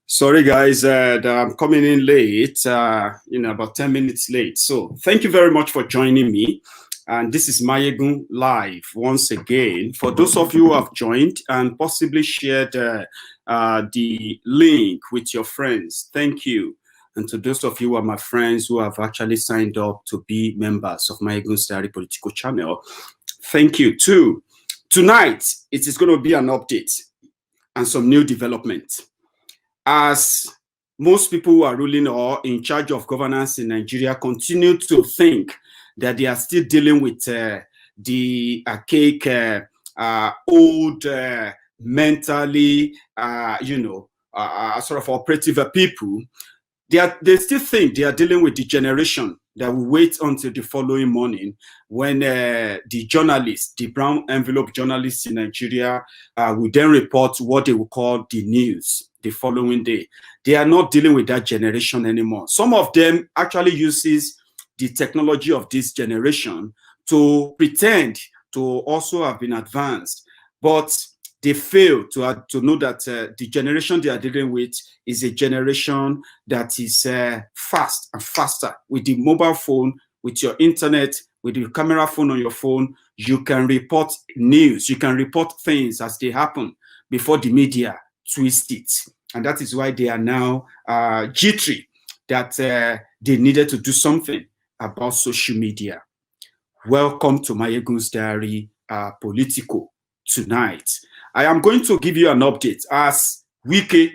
Sorry, guys, that I'm coming in late, about 10 minutes late. So thank you very much for joining me. And this is Mayegun Live once again. For those of you who have joined and possibly shared the link with your friends, thank you. And to those of you who are my friends who have actually signed up to be members of Mayegun's Diary Political Channel, thank you too. Tonight, it is going to be an update and some new development. As most people who are ruling or in charge of governance in Nigeria continue to think that they are still dealing with the archaic, old, mentally, sort of operative people, they still think they are dealing with the generation that will wait until the following morning when the journalists, the brown envelope journalists in Nigeria, will then report what they will call the news the following day. They are not dealing with that generation anymore. Some of them actually uses the technology of this generation to pretend to also have been advanced, but they fail to know that the generation they are dealing with is a generation that is fast and faster. With the mobile phone, with your internet, with the camera phone on your phone, you can report news, you can report things as they happen before the media twist it. And that is why they are now jittery that they needed to do something about social media. Welcome to Mayegun's Diary Political tonight. I am going to give you an update as Wike,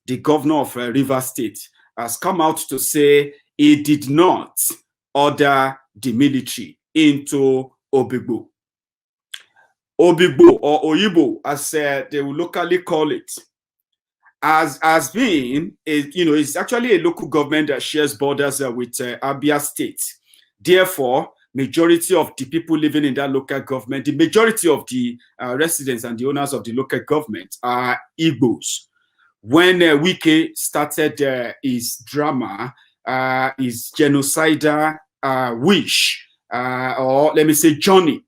the governor of Rivers State, has come out to say he did not order the military into Obigbo. Obigbo or Oyibo, as they will locally call it, has been, it's actually a local government that shares borders with Abia State. Therefore, majority of the people living in that local government, the majority of the residents and the owners of the local government are Igbos. When Wike started his drama, his genocidal wish, or let me say journey,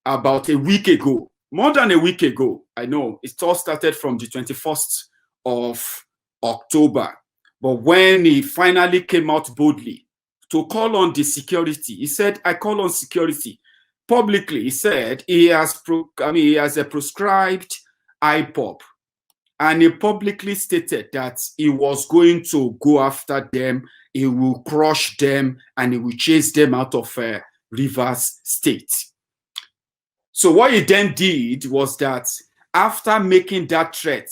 about a week ago, more than a week ago, I know, it all started from the 21st of October. But when he finally came out boldly to call on the security, he said, I call on security. Publicly, he said he has prescribed IPOB. And he publicly stated that he was going to go after them, he will crush them, and he will chase them out of Rivers State. So what he then did was that after making that threat,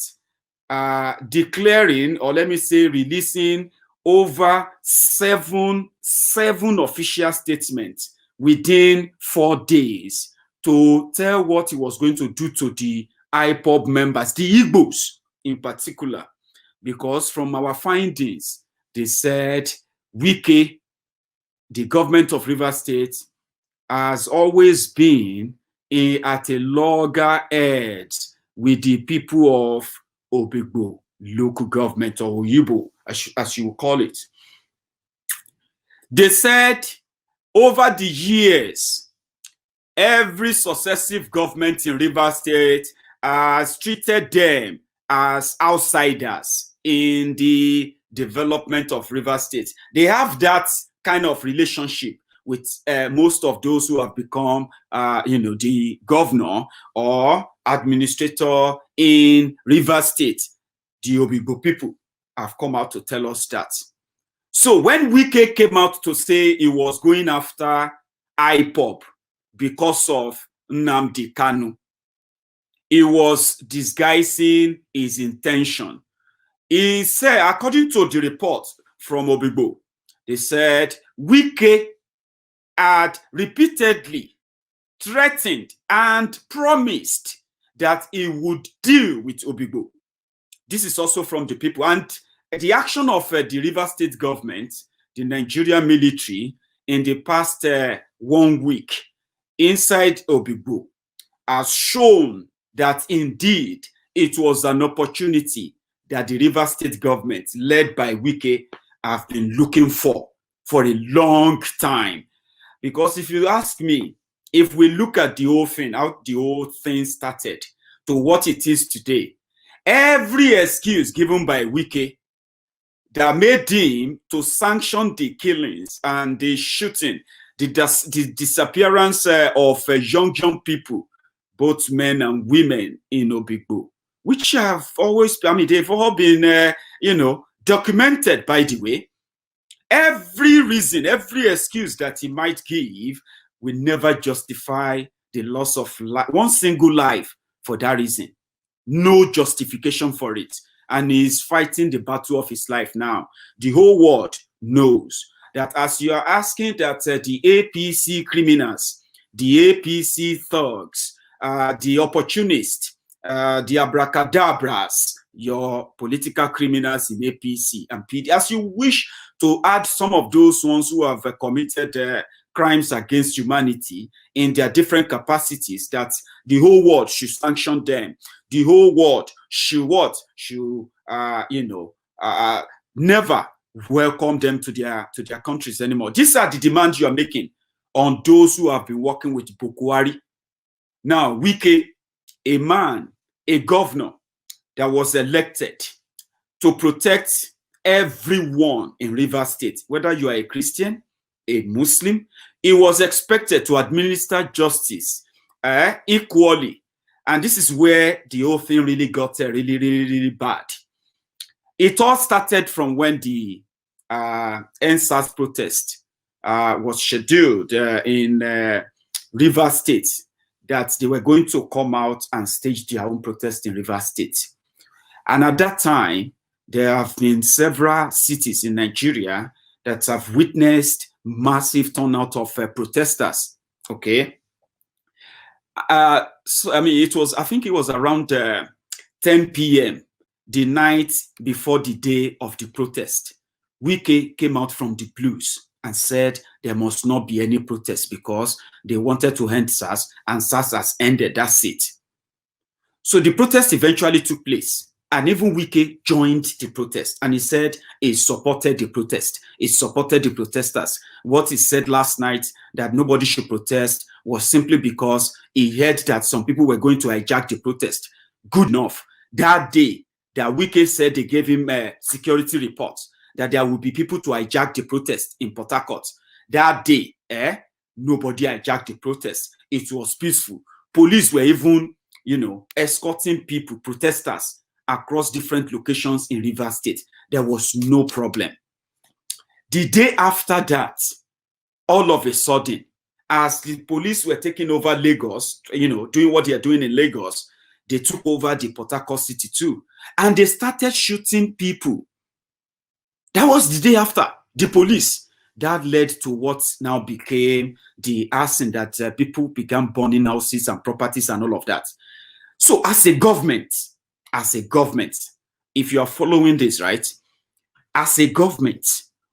declaring, or let me say releasing over seven official statements within 4 days to tell what he was going to do to the IPOB members, the Igbos in particular, because from our findings, they said Wike, the government of Rivers State, has always been at a loggerheads with the people of Obigbo local government, or Oyibo, as you call it. They said over the years, every successive government in Rivers State has treated them as outsiders in the development of Rivers State. They have that kind of relationship with most of those who have become, the governor or administrator in Rivers State. The Obigbo people have come out to tell us that. So when Wike came out to say he was going after IPOB because of Nnamdi Kanu, he was disguising his intention. He said, according to the report from Obigbo, they said Wike had repeatedly threatened and promised that he would deal with Obigbo. This is also from the people. And the action of the Rivers State government, the Nigerian military, in the past 1 week inside Obigbo has shown that indeed it was an opportunity that the Rivers State government, led by Wike, have been looking for a long time. Because if you ask me, if we look at the whole thing, how the whole thing started, to to what it is today, every excuse given by Wike that made him to sanction the killings and the shooting, the disappearance of young people, both men and women in Obigbo, which have always, I mean, they've all been, documented, by the way. Every reason, every excuse that he might give will never justify the loss of one single life for that reason. No justification for it. And he's fighting the battle of his life now. The whole world knows that as you are asking that the APC criminals, the APC thugs, the opportunists, the abracadabras, your political criminals in APC and PD, as you wish to add some of those ones who have committed crimes against humanity in their different capacities, that the whole world should sanction them. The whole world should what? Should never welcome them to their countries anymore. These are the demands you are making on those who have been working with Bokwari. Now, Wike, a man, a governor that was elected to protect everyone in Rivers State, whether you are a Christian, a Muslim, he was expected to administer justice equally. And this is where the whole thing really got really bad. It all started from when the NSAS protest was scheduled in Rivers State, that they were going to come out and stage their own protest in Rivers State. And at that time, there have been several cities in Nigeria that have witnessed massive turnout of protesters. Okay. So, I mean, I think it was around 10 p.m. the night before the day of the protest. Wike came out from the blues and said there must not be any protest because they wanted to end SARS, and SARS has ended. That's it. So the protest eventually took place. And even Wike joined the protest, and he said he supported the protest. He supported the protesters. What he said last night, that nobody should protest, was simply because he heard that some people were going to hijack the protest. Good enough. That day, that Wike said they gave him a security report that there will be people to hijack the protest in Port Harcourt. That day, nobody hijacked the protest. It was peaceful. Police were even, escorting people, protesters, across different locations in Rivers State. There was no problem. The day after that, all of a sudden, as the police were taking over Lagos, doing what they are doing in Lagos, they took over the Port Harcourt city too. And they started shooting people. That was the day after, the police. That led to what now became the arson, that people began burning houses and properties and all of that. So as a government, if you are following this, right, as a government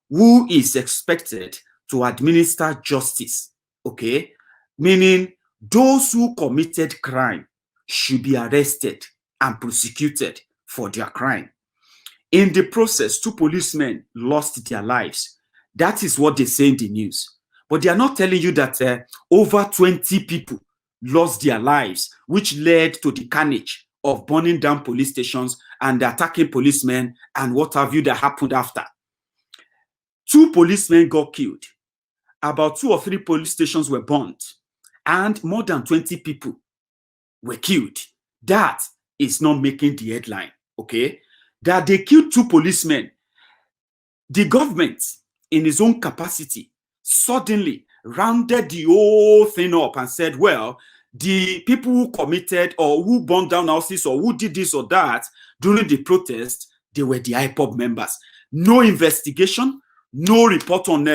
who is expected to administer justice, okay, meaning those who committed crime should be arrested and prosecuted for their crime. In the process, 2 policemen lost their lives. That is what they say in the news. But they are not telling you that over 20 people lost their lives, which led to the carnage of burning down police stations and attacking policemen and what have you that happened after. 2 policemen got killed. About 2 or 3 police stations were burned, and more than 20 people were killed. That is not making the headline, okay? That they killed 2 policemen. The government, in its own capacity, suddenly rounded the whole thing up and said, well, the people who committed or who burned down houses or who did this or that during the protest, they were the IPOB members. No investigation, no report on,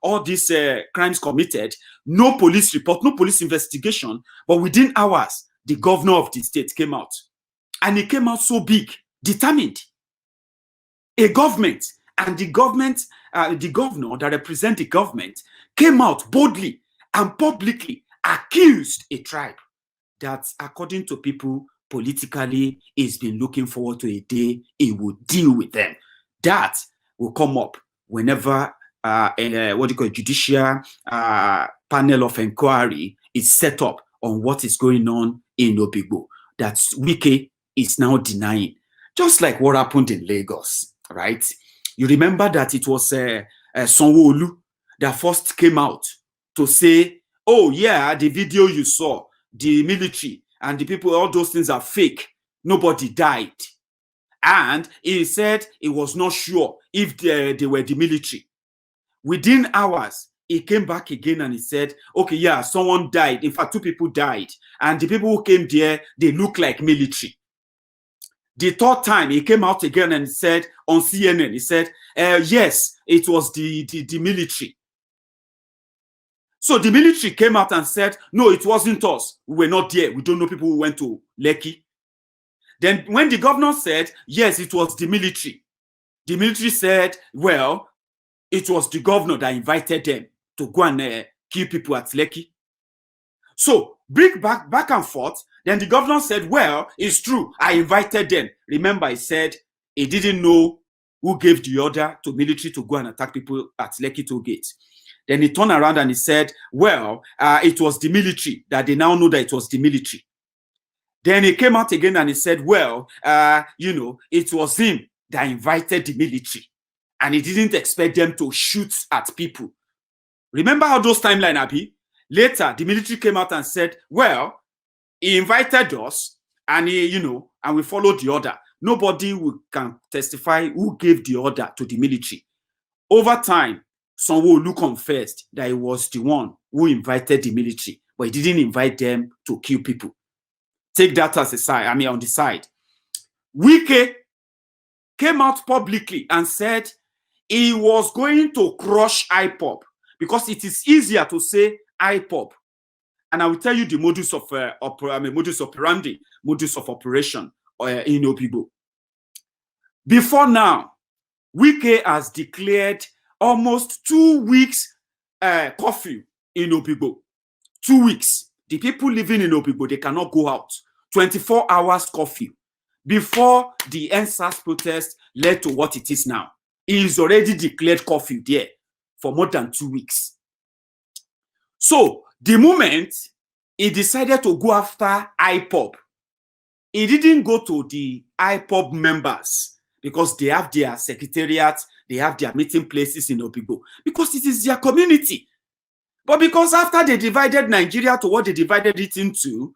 all these crimes committed, no police report, no police investigation. But within hours, the governor of the state came out. And he came out so big, determined. A government, and the government, the governor that represents the government came out boldly and publicly accused a tribe that, according to people politically, has been looking forward to a day he will deal with them. That will come up whenever judicial panel of inquiry is set up on what is going on in Obigbo. that Wike is now denying. Just like what happened in Lagos, right? You remember that it was Sanwo-Olu that first came out to say, oh yeah, the video you saw, the military and the people, all those things are fake. Nobody died. And he said he was not sure if they were the military. Within hours, he came back again and he said, okay, yeah, someone died. In fact, 2 people died. And the people who came there, they look like military. The 3rd time, he came out again and said on CNN, he said, yes, it was the military. So the military came out and said, no, it wasn't us. We were not there. We don't know people who went to Lekki. Then when the governor said, yes, it was the military said, well, it was the governor that invited them to go and kill people at Lekki. So bring back and forth. Then the governor said, well, it's true. I invited them. Remember, he said he didn't know who gave the order to military to go and attack people at Lekki Toll Gate. Then he turned around and he said, well, it was the military, that they now know that it was the military. Then he came out again and he said, well, it was him that invited the military. And he didn't expect them to shoot at people. Remember how those timelines are? Later, the military came out and said, well, he invited us and and we followed the order. Nobody can testify who gave the order to the military. Over time, Sanwo-Olu confessed that he was the one who invited the military, but he didn't invite them to kill people. Take that as a side, on the side. Wike came out publicly and said he was going to crush IPOB because it is easier to say IPOB. And I will tell you the modus of operandi, modus of operation in Obigbo. Before now, Wike has declared almost 2 weeks curfew in Obigbo. 2 weeks. The people living in Obigbo, they cannot go out. 24 hours curfew. Before the EndSARS protest led to what it is now. He's already declared curfew there for more than 2 weeks. So, the moment he decided to go after IPOB, he didn't go to the IPOB members because they have their secretariat, they have their meeting places in Obigbo, because it is their community. But because after they divided Nigeria to what they divided it into,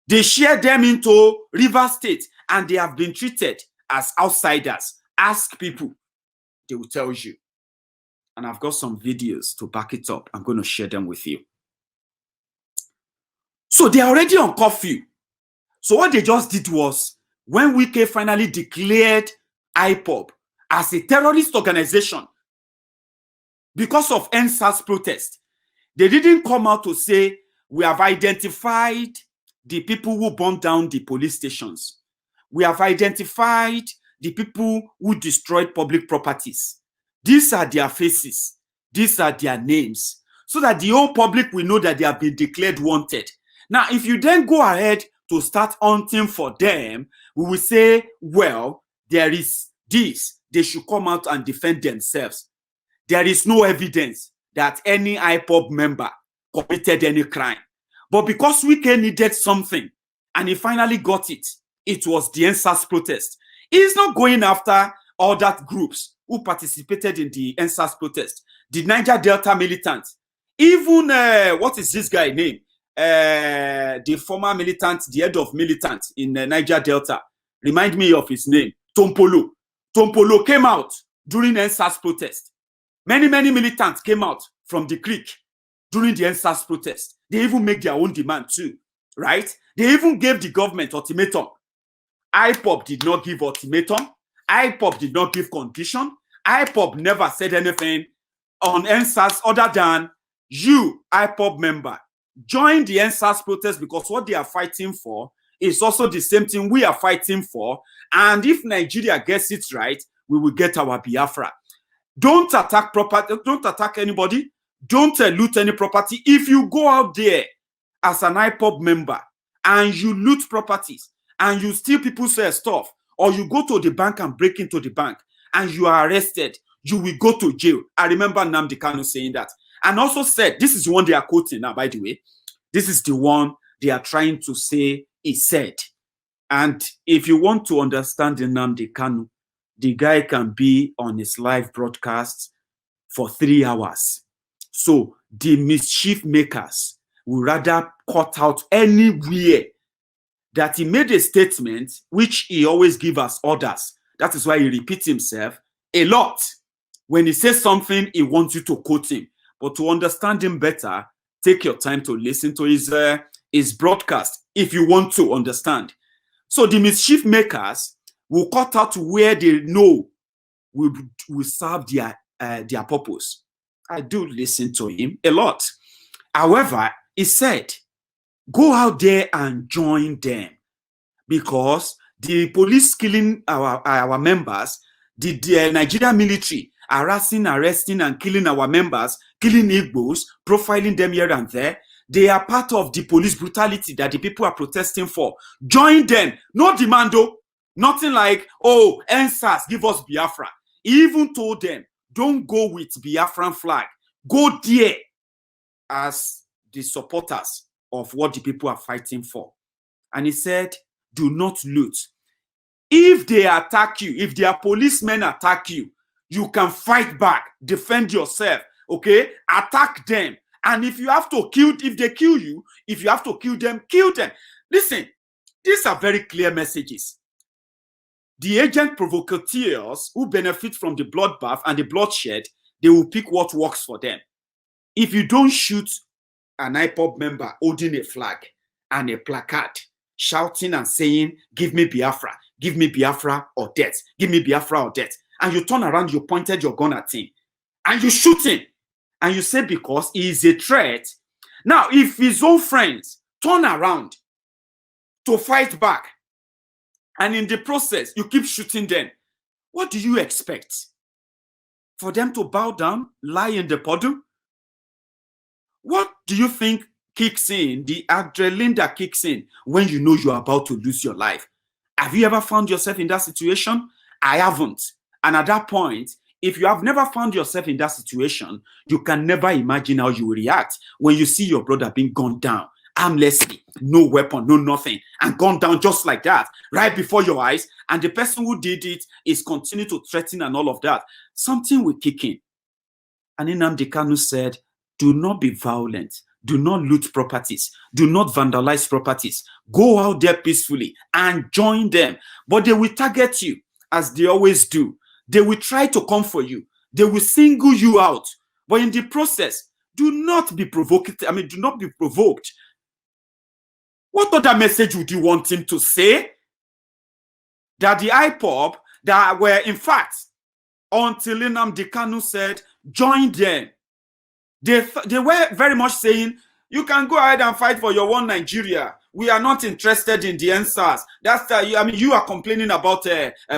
they shared them into Rivers State and they have been treated as outsiders. Ask people, they will tell you. And I've got some videos to back it up. I'm going to share them with you. So they are already on curfew. So what they just did was, when Wike finally declared IPOB as a terrorist organization because of EndSARS protest, they didn't come out to say, we have identified the people who burned down the police stations. We have identified the people who destroyed public properties. These are their faces. These are their names. So that the whole public will know that they have been declared wanted. Now, if you then go ahead to start hunting for them, we will say, well, there is this. They should come out and defend themselves. There is no evidence that any IPOB member committed any crime. But because Wike needed something, and he finally got it, it was the EndSARS protest. He's not going after other groups who participated in the EndSARS protest. The Niger Delta militants. Even, what is this guy name? The former militant, the head of militant in Niger Delta. Remind me of his name. Tompolo. Tompolo came out during the EndSARS protest. Many militants came out from the creek during the EndSARS protest. They even make their own demand too, right? They even gave the government ultimatum. IPOB did not give ultimatum. IPOB did not give condition. IPOB never said anything on EndSARS other than, you, IPOB member, join the EndSARS protest because what they are fighting for is also the same thing we are fighting for. And if Nigeria gets it right, we will get our Biafra. Don't attack property. Don't attack anybody. Don't loot any property. If you go out there as an IPOB member and you loot properties and you steal people's stuff, or you go to the bank and break into the bank and you are arrested, you will go to jail. I remember Nnamdi Kanu saying that. And also said, this is the one they are quoting now, by the way. This is the one they are trying to say he said. And if you want to understand Nnamdi Kanu, the guy can be on his live broadcast for 3 hours. So the mischief makers will rather cut out anywhere that he made a statement which he always gives as orders. That is why he repeats himself a lot. When he says something, he wants you to quote him. But to understand him better, take your time to listen to his broadcast if you want to understand. So the mischief makers will cut out where they know will serve their purpose. I do listen to him a lot. However, he said, go out there and join them, because the police killing our members, the Nigerian military harassing, arresting, and killing our members, killing Igbos, profiling them here and there, they are part of the police brutality that the people are protesting for. Join them. No demand, though. Nothing like, oh, NSAS, give us Biafra. He even told them, don't go with Biafran flag. Go there as the supporters of what the people are fighting for. And he said, do not loot. If they attack you, if their policemen attack you, you can fight back, defend yourself, okay? Attack them. And if you have to kill, if they kill you, if you have to kill them, kill them. Listen, these are very clear messages. The agent provocateurs who benefit from the bloodbath and the bloodshed, they will pick what works for them. If you don't shoot an IPOB member holding a flag and a placard, shouting and saying, give me Biafra or death, give me Biafra or death, and you turn around, you pointed your gun at him, and you shoot him, and you say because he is a threat. Now, if his own friends turn around to fight back, and in the process, you keep shooting them, what do you expect? For them to bow down, lie in the puddle? What do you think kicks in, the adrenaline that kicks in when you know you're about to lose your life? Have you ever found yourself in that situation? I haven't. And at that point, if you have never found yourself in that situation, you can never imagine how you will react when you see your brother being gunned down, harmlessly, no weapon, no nothing, and gunned down just like that, right before your eyes, and the person who did it is continuing to threaten and all of that. Something will kick in. And Nnamdi Kanu said, do not be violent. Do not loot properties. Do not vandalize properties. Go out there peacefully and join them. But they will target you, as they always do. They will try to come for you. They will single you out. But in the process, do not be provoked. Do not be provoked. What other message would you want him to say? That the IPOB that were, in fact, until Nnamdi Kanu said, join them. They were very much saying, you can go ahead and fight for your one Nigeria. We are not interested in the NSAS. That's you are complaining about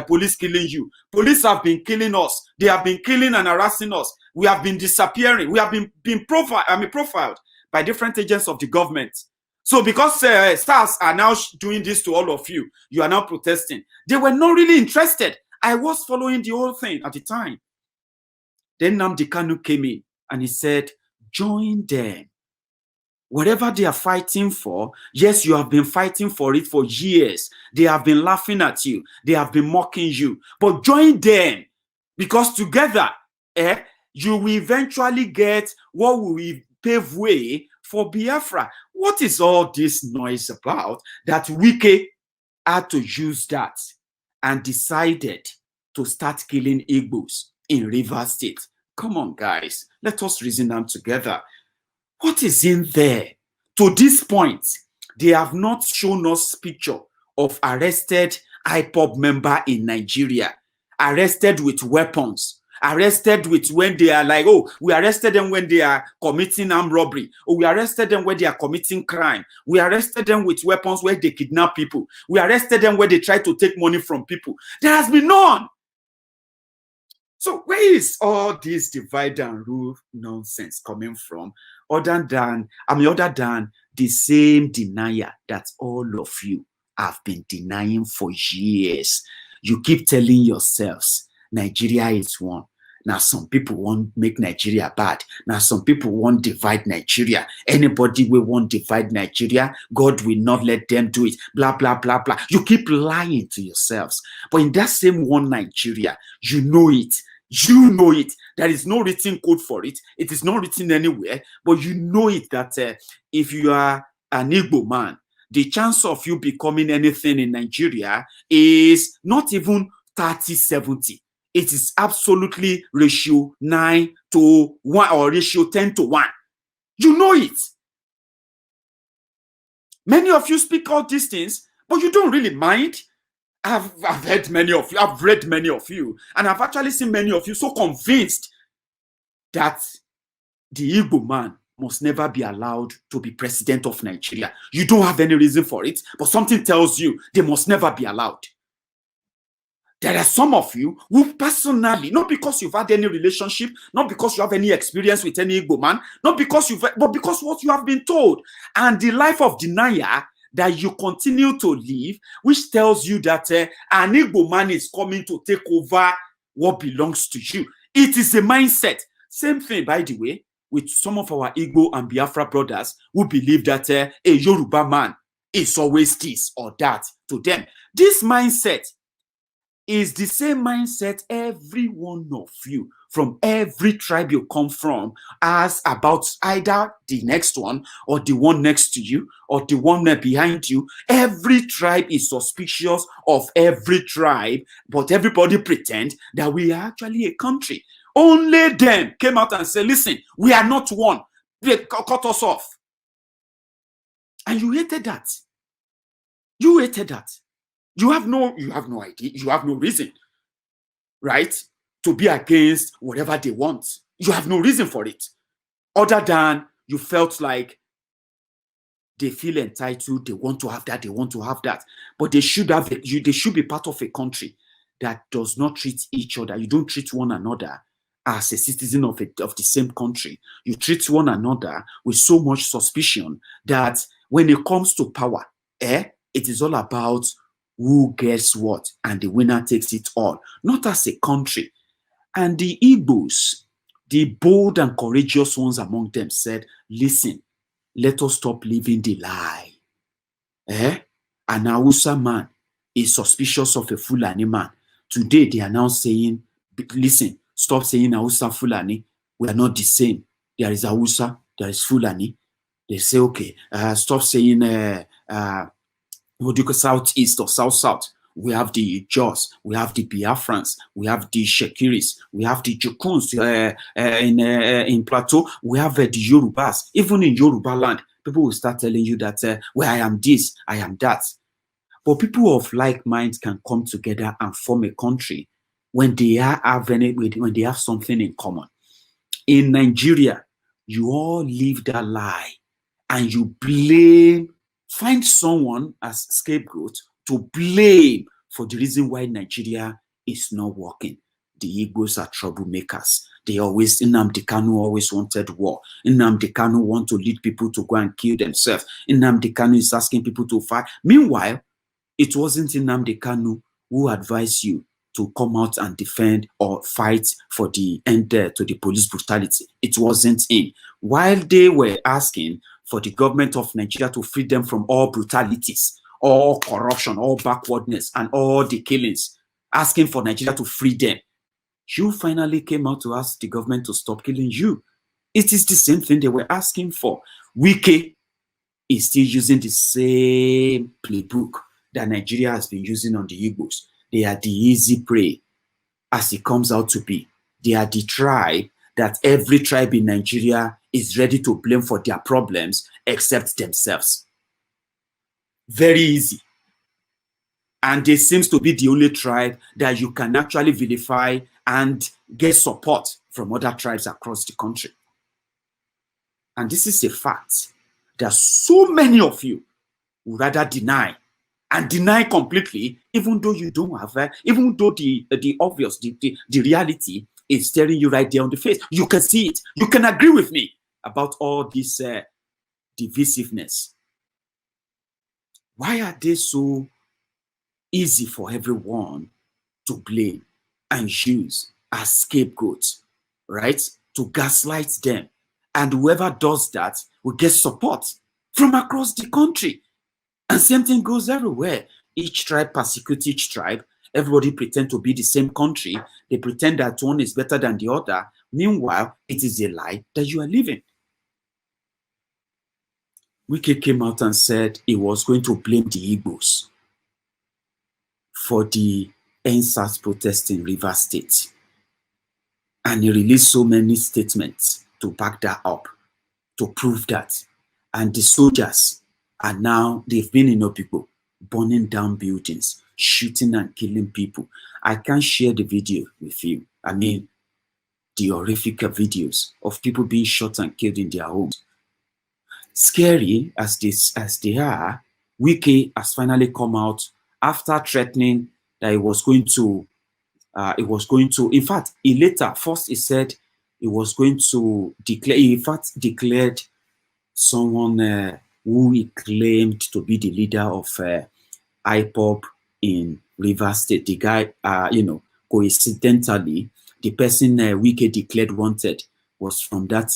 police killing you. Police have been killing us. They have been killing and harassing us. We have been disappearing. We have been profiled by different agents of the government. So because SARS are now doing this to all of you, you are now protesting. They were not really interested. I was following the whole thing at the time. Then Nnamdi Kanu came in and he said, join them. Whatever they are fighting for, yes, you have been fighting for it for years. They have been laughing at you. They have been mocking you. But join them, because together, you will eventually get what will pave way for Biafra. What is all this noise about? That Wike had to use that and decided to start killing Igbos in Rivers State. Come on, guys. Let us reason them together. What is in there? To this point, they have not shown us picture of arrested IPOB member in Nigeria, arrested with weapons, arrested with when they are like, oh, we arrested them when they are committing armed robbery. Oh, we arrested them when they are committing crime. We arrested them with weapons where they kidnap people. We arrested them where they try to take money from people. There has been none. So where is all this divide and rule nonsense coming from? Other than the same denier that all of you have been denying for years. You keep telling yourselves, Nigeria is one. Now some people want make Nigeria bad. Now some people want divide Nigeria. Anybody will want divide Nigeria, God will not let them do it. Blah, blah, blah, blah. You keep lying to yourselves. But in that same one Nigeria, you know it. You know it. There is no written code for it. It is not written anywhere. But you know it that if you are an Igbo man, the chance of you becoming anything in Nigeria is not even 30-70. It is absolutely ratio 9 to 1 or ratio 10 to 1. You know it. Many of you speak all these things, but you don't really mind. I've heard many of you, I've read many of you, and I've actually seen many of you so convinced that the Igbo man must never be allowed to be president of Nigeria. You don't have any reason for it, but something tells you they must never be allowed. There are some of you who personally, not because you've had any relationship, not because you have any experience with any Igbo man, not because but because what you have been told, and the life of denial that you continue to live, which tells you that an Igbo man is coming to take over what belongs to you. It is a mindset. Same thing, by the way, with some of our Igbo and Biafra brothers who believe that a Yoruba man is always this or that to them. This mindset is the same mindset every one of you from every tribe you come from has about either the next one or the one next to you or the one behind you. Every tribe is suspicious of every tribe, but everybody pretend that we are actually a country. Only them came out and said, listen, we are not one. They cut us off. And you hated that. You hated that. You have no idea, you have no reason, right, to be against whatever they want. You have no reason for it, other than you felt like they feel entitled, they want to have that, they want to have that. But they should have they should be part of a country that does not treat each other. You don't treat one another as a citizen of the same country. You treat one another with so much suspicion that when it comes to power, it is all about who gets what, and the winner takes it all, not as a country. And the Igbos, the bold and courageous ones among them, said, listen, let us stop living the lie. An Hausa man is suspicious of a Fulani man. Today, they are now saying, listen, stop saying Hausa Fulani. We are not the same. There is Hausa, there is Fulani. They say, okay, stop saying what do you call Southeast or South? We have the Jaws, we have the Biafrans, we have the Shekiris, we have the Jukuns in Plateau, we have the Yorubas. Even in Yoruba land, people will start telling you that, well, I am this, I am that. But people of like minds can come together and form a country when they when they have something in common. In Nigeria, you all live that lie and you blame. Find someone as scapegoat to blame for the reason why Nigeria is not working. The Igbos are troublemakers. They always, Nnamdi Kanu always wanted war. Nnamdi Kanu want to lead people to go and kill themselves. Nnamdi Kanu is asking people to fight. Meanwhile, it wasn't Nnamdi Kanu who advised you to come out and defend or fight for the end to the police brutality. It wasn't him. While they were asking for the government of Nigeria to free them from all brutalities, all corruption, all backwardness, and all the killings, asking for Nigeria to free them, you finally came out to ask the government to stop killing you. It is the same thing they were asking for. Wike is still using the same playbook that Nigeria has been using on the Igbos. They are the easy prey, as it comes out to be. They are the tribe that every tribe in Nigeria is ready to blame for their problems except themselves. Very easy. And they seems to be the only tribe that you can actually vilify and get support from other tribes across the country. And this is a fact that so many of you would rather deny, and deny completely, even though you don't have, even though the obvious, the reality is staring you right there on the face. You can see it. You can agree with me about all this divisiveness. Why are they so easy for everyone to blame and use as scapegoats, right? To gaslight them. And whoever does that will get support from across the country. And same thing goes everywhere. Each tribe persecutes each tribe. Everybody pretend to be the same country. They pretend that one is better than the other. Meanwhile, it is a lie that you are living. Wike came out and said he was going to blame the Igbos for the EndSARS protest in Rivers State. And he released so many statements to back that up, to prove that. And the soldiers are now, they've been in Opigbo, burning down buildings, shooting and killing people. I can't share the video with you. I mean, the horrific videos of people being shot and killed in their homes. Scary as they are, Wike has finally come out after threatening that he was going to, in fact, he said he was going to declare, he in fact declared someone who he claimed to be the leader of IPOB in Rivers State. The guy, coincidentally, the person Wike declared wanted was from that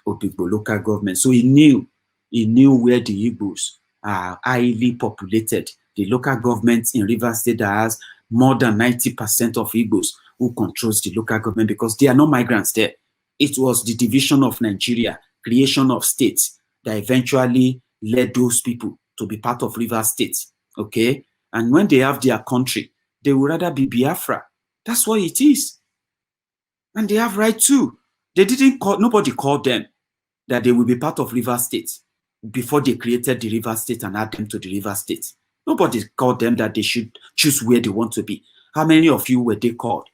Opigbo local government. So he knew where the Igbos are highly populated. The local government in Rivers State that has more than 90% of Igbos who controls the local government, because they are not migrants there. It was the division of Nigeria, creation of states, that eventually led those people to be part of Rivers State. Okay? And when they have their country, they would rather be Biafra. That's what it is. And they have right too. Nobody called them that they will be part of Rivers State before they created the Rivers State and add them to the Rivers State. Nobody called them that they should choose where they want to be. How many of you were they called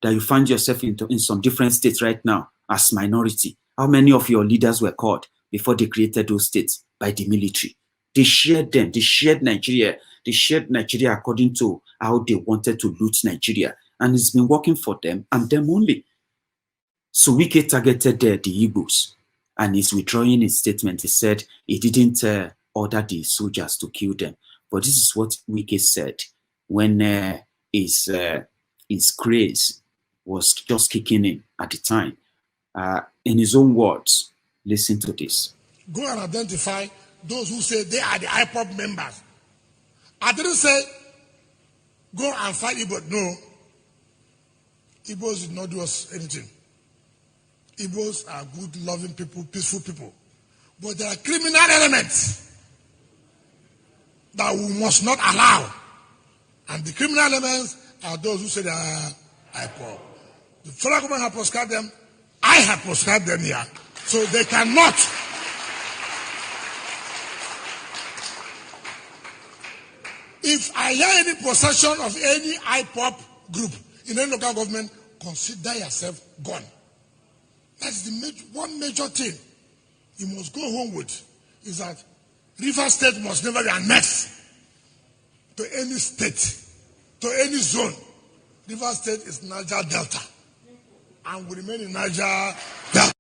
that you find yourself in some different states right now as minority? How many of your leaders were called before they created those states by the military? They shared them. They shared Nigeria. They shared Nigeria according to how they wanted to loot Nigeria. And it's been working for them and them only. So Wike targeted the Igbos, and he's withdrawing his statement. He said he didn't order the soldiers to kill them. But this is what Wike said when his craze was just kicking in at the time. In his own words, listen to this. Go and identify those who say they are the IPOB members. I didn't say go and fight Igbo. No. Igbos did not do us anything. Igbos are good, loving people, peaceful people. But there are criminal elements that we must not allow. And the criminal elements are those who say they are IPOB. The federal government have proscribed them. I have proscribed them here. So they cannot. If I hear any possession of any IPOB group in any local government, consider yourself gone. That's the one major thing you must go home with, is that Rivers State must never be annexed to any state, to any zone. Rivers State is Niger Delta and will remain in Niger Delta.